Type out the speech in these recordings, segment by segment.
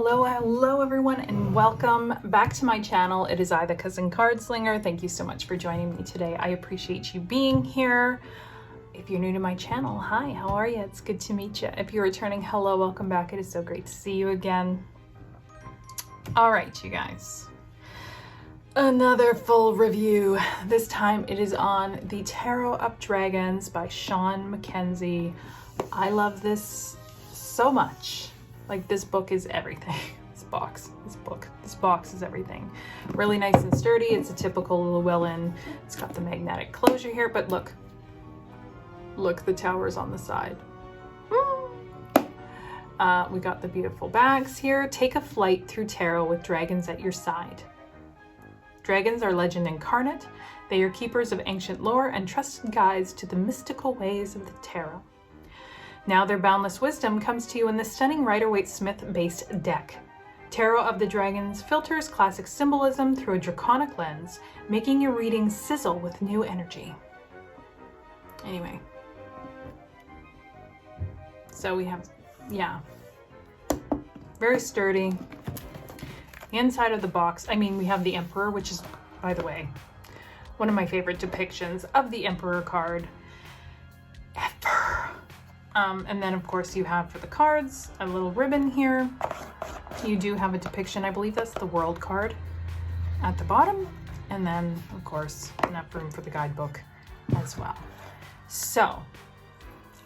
Hello everyone, and welcome back to my channel. It is I, the Cussing Cardslinger. Thank you so much for joining me today. I appreciate you being here. If you're new to my channel, hi, how are you? It's good to meet you. If you're returning, hello, welcome back. It is so great to see you again. All right, you guys. Another full review. This time it is on The Tarot of Dragons by Shawn MacKenzie. I love this so much. Like, this book is everything. This box is everything. Really nice and sturdy. It's a typical Llewellyn. It's got the magnetic closure here, but look, the tower's on the side. We got the beautiful bags here. Take a flight through tarot with dragons at your side. Dragons are legend incarnate. They are keepers of ancient lore and trusted guides to the mystical ways of the tarot. Now their boundless wisdom comes to you in the stunning Rider-Waite-Smith-based deck. Tarot of the Dragons filters classic symbolism through a draconic lens, making your reading sizzle with new energy. Anyway. So we have, very sturdy. The inside of the box, we have the Emperor, which is, by the way, one of my favorite depictions of the Emperor card ever. And then, of course, you have for the cards a little ribbon here. You do have a depiction. I believe that's the World card at the bottom. And then, of course, enough room for the guidebook as well. So,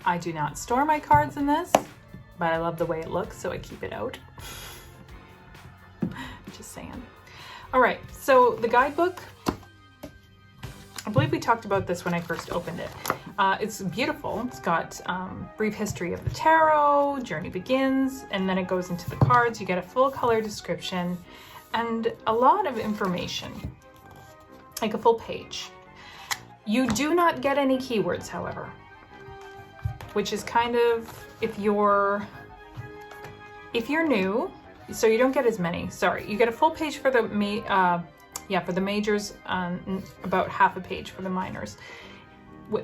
I do not store my cards in this, but I love the way it looks, so I keep it out. Just saying. All right, so the guidebook, I believe we talked about this when I first opened it. It's beautiful. It's got brief history of the tarot, journey begins, and then it goes into the cards. You get a full color description and a lot of information, like a full page. You do not get any keywords, however, which is kind of, if you're new, so you don't get as many. Sorry, you get a full page for the for the majors, about half a page for the minors.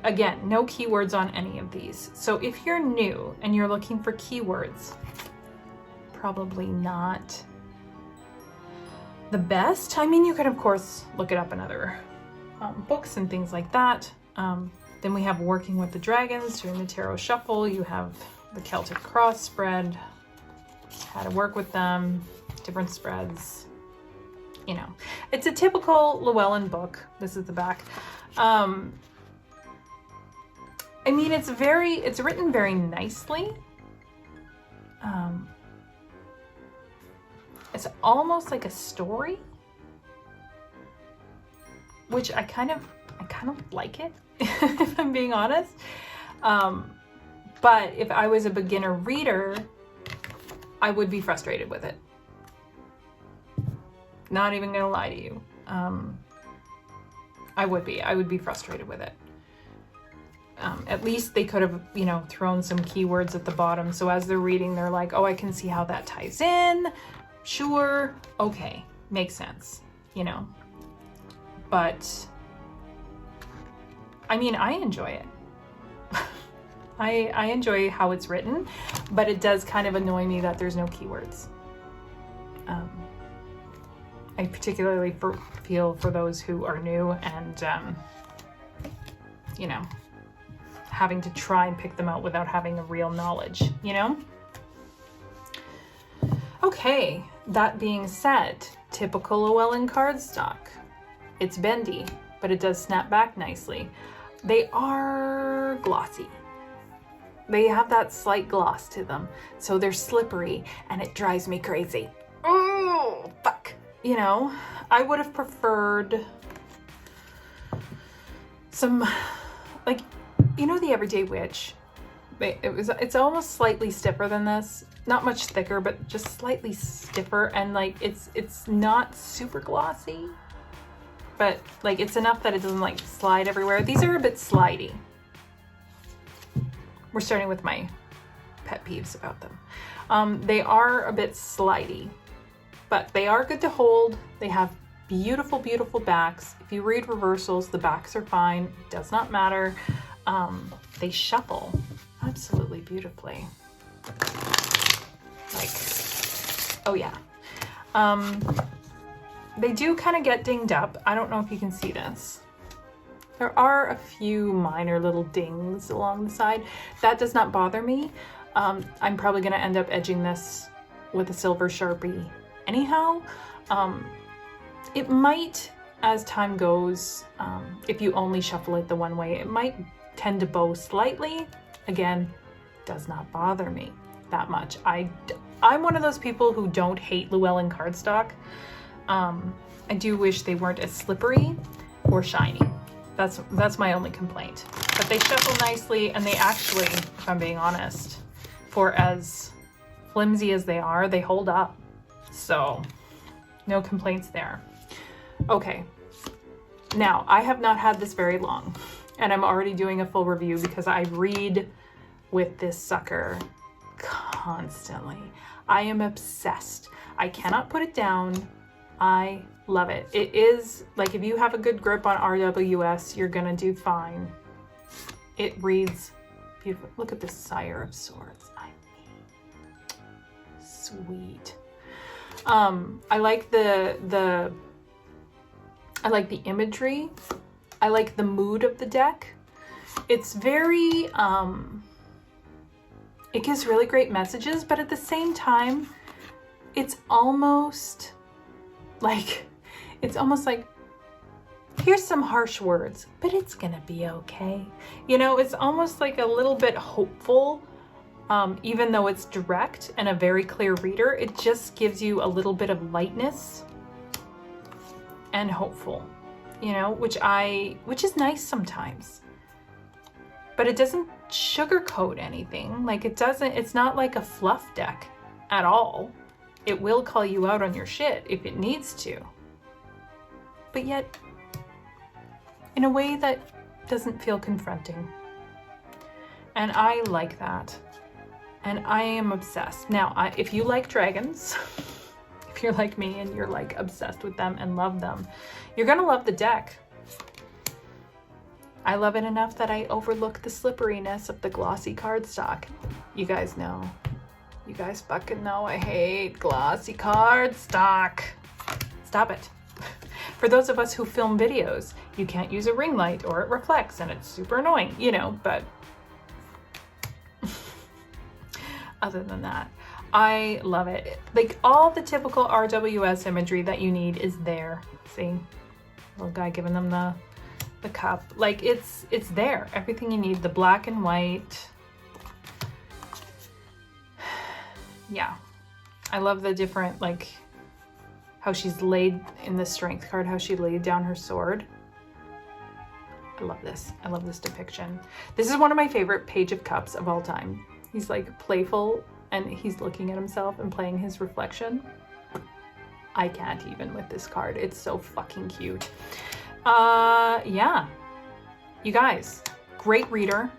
Again, no keywords on any of these. So if you're new and you're looking for keywords, probably not the best. You can of course look it up in other books and things like that. Then we have Working with the Dragons, doing the Tarot Shuffle. You have the Celtic Cross spread, how to work with them, different spreads. It's a typical Llewellyn book. This is the back. It's written very nicely. It's almost like a story, which I kind of like it, if I'm being honest. But if I was a beginner reader, I would be frustrated with it. Not even gonna lie to you. I would be frustrated with it. At least they could have, thrown some keywords at the bottom. So as they're reading, they're like, oh, I can see how that ties in. Sure. Okay. Makes sense, But, I enjoy it. I enjoy how it's written, but it does kind of annoy me that there's no keywords. I particularly feel for those who are new and, having to try and pick them out without having a real knowledge, Okay, that being said, typical Llewellyn cardstock. It's bendy, but it does snap back nicely. They are glossy. They have that slight gloss to them, so they're slippery, and it drives me crazy. Oh, fuck. I would have preferred some, the Everyday Witch. It's almost slightly stiffer than this. Not much thicker, but just slightly stiffer, and it's not super glossy, but it's enough that it doesn't slide everywhere. These are a bit slidey. We're starting with my pet peeves about them. They are a bit slidey, but they are good to hold. They have beautiful, beautiful backs. If you read reversals, the backs are fine. It does not matter. They shuffle absolutely beautifully. Oh yeah. They do kind of get dinged up. I don't know if you can see this. There are a few minor little dings along the side. That does not bother me. I'm probably going to end up edging this with a silver Sharpie anyhow. It might, as time goes, if you only shuffle it the one way, it might tend to bow slightly. Again, does not bother me that much. I'm one of those people who don't hate Llewellyn cardstock. I do wish they weren't as slippery or shiny. That's my only complaint. But they shuffle nicely, and they actually, if I'm being honest, for as flimsy as they are, they hold up. So no complaints there. Okay, now I have not had this very long, and I'm already doing a full review because I read with this sucker constantly. I am obsessed. I cannot put it down. I love it. It is like, if you have a good grip on RWS, you're gonna do fine. It reads beautiful. Look at this Sire of Swords. I mean, sweet. I like the imagery. I like the mood of the deck. It's very, it gives really great messages, but at the same time, it's almost like, here's some harsh words, but it's gonna be okay. You know, it's almost like a little bit hopeful, even though it's direct and a very clear reader. It just gives you a little bit of lightness and hopeful, you know, which is nice sometimes. But it doesn't sugarcoat anything. Like, it's not like a fluff deck at all. It will call you out on your shit if it needs to. But yet, in a way that doesn't feel confronting. And I like that. And I am obsessed. Now, if you like dragons, if you're like me and you're like obsessed with them and love them, you're gonna love the deck. I love it enough that I overlook the slipperiness of the glossy cardstock. You guys know. You guys fucking know I hate glossy cardstock. Stop it. For those of us who film videos, you can't use a ring light or it reflects and it's super annoying, you know, but other than that, I love it. Like, all the typical RWS imagery that you need is there. See, little guy giving them the cup. Like, it's there. Everything you need, the black and white. Yeah, I love the different, like, how she's laid in the strength card, how she laid down her sword. I love this. I love this depiction. This is one of my favorite Page of Cups of all time. He's like playful and he's looking at himself and playing his reflection. I can't even with this card. It's so fucking cute. Yeah. You guys, great reader.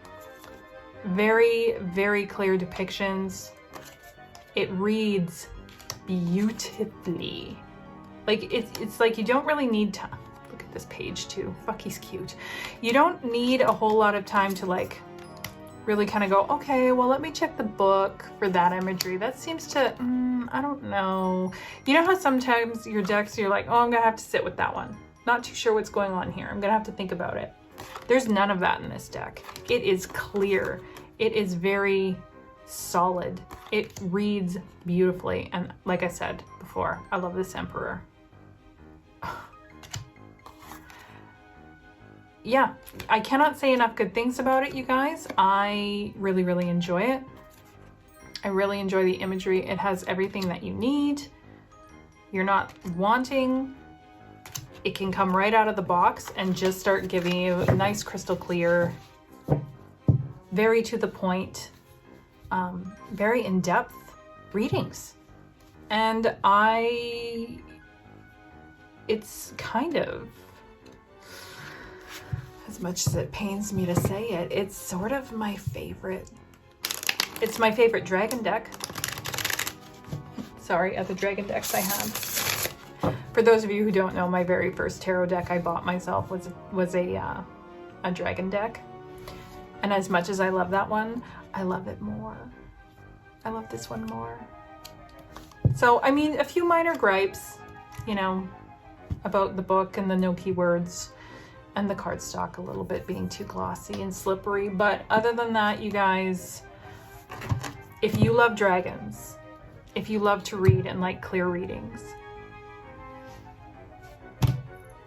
Very, very clear depictions. It reads beautifully. Like, it's like you don't really need to look at this page too. Fuck, he's cute. You don't need a whole lot of time to like really kind of go, okay, well, let me check the book for that imagery. That seems to, I don't know. You know how sometimes your decks, you're like, oh, I'm gonna have to sit with that one. Not too sure what's going on here. I'm gonna have to think about it. There's none of that in this deck. It is clear. It is very solid. It reads beautifully. And like I said before, I love this Emperor. Yeah, I cannot say enough good things about it, you guys. I really, really enjoy it. I really enjoy the imagery. It has everything that you need. You're not wanting. It can come right out of the box and just start giving you nice crystal clear, very to the point, very in-depth readings. And it's kind of, as much as it pains me to say it, it's sort of my favorite. It's my favorite dragon deck. Sorry, other dragon decks I have. For those of you who don't know, my very first tarot deck I bought myself was a dragon deck. And as much as I love that one, I love it more. I love this one more. So, I mean, a few minor gripes, you know, about the book and the no keywords and the cardstock a little bit being too glossy and slippery. But other than that, you guys, if you love dragons, if you love to read and like clear readings,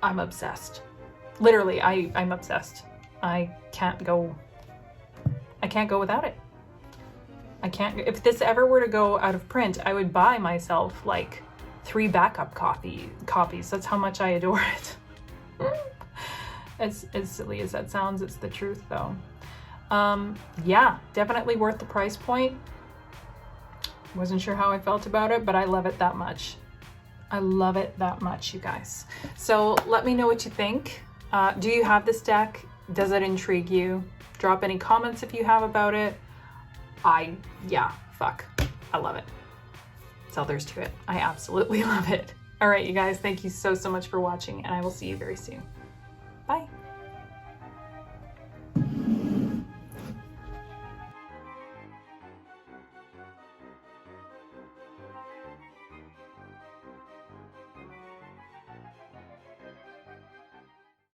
I'm obsessed. Literally, I'm obsessed. I can't go without it. I can't. If this ever were to go out of print, I would buy myself like 3 backup copies. That's how much I adore it. As silly as that sounds, it's the truth though. Yeah, definitely worth the price point. Wasn't sure how I felt about it, but I love it that much. I love it that much, you guys. So let me know what you think. Do you have this deck? Does it intrigue you? Drop any comments if you have about it. Yeah, fuck. I love it. That's all there's to it. I absolutely love it. All right, you guys, thank you so much for watching, and I will see you very soon. Bye.